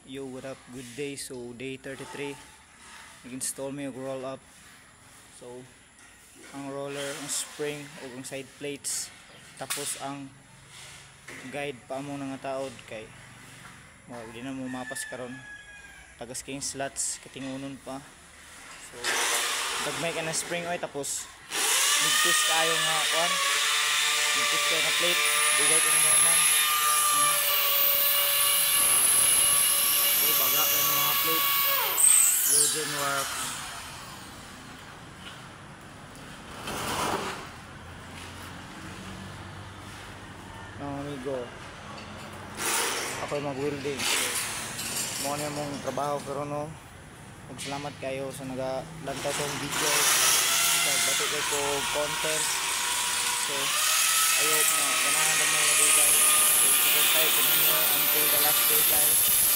Yo, what up? Good day. So, day 33. Nag-install mo yung roll up. So, ang roller, ang spring, o ang side plates. Tapos ang guide pa mo nga taod kay hindi na mo mapas karon. Tagas kayong slots, katingunon pa. So, dagmay ka na spring oy, tapos ligtus kayo nga kuan. Ligtus kayo na plate. Bigay ko na naman. Baga kayo ng mga plate. Loading work. Mga amigo, ako'y mag-welding. Mo na mong trabaho pero no, magsalamat kayo sa nagalanta sa video. Bato kayo ko content. So, ayaw na ganahan na mga guys. So, sigurtay ko ninyo until the last day guys.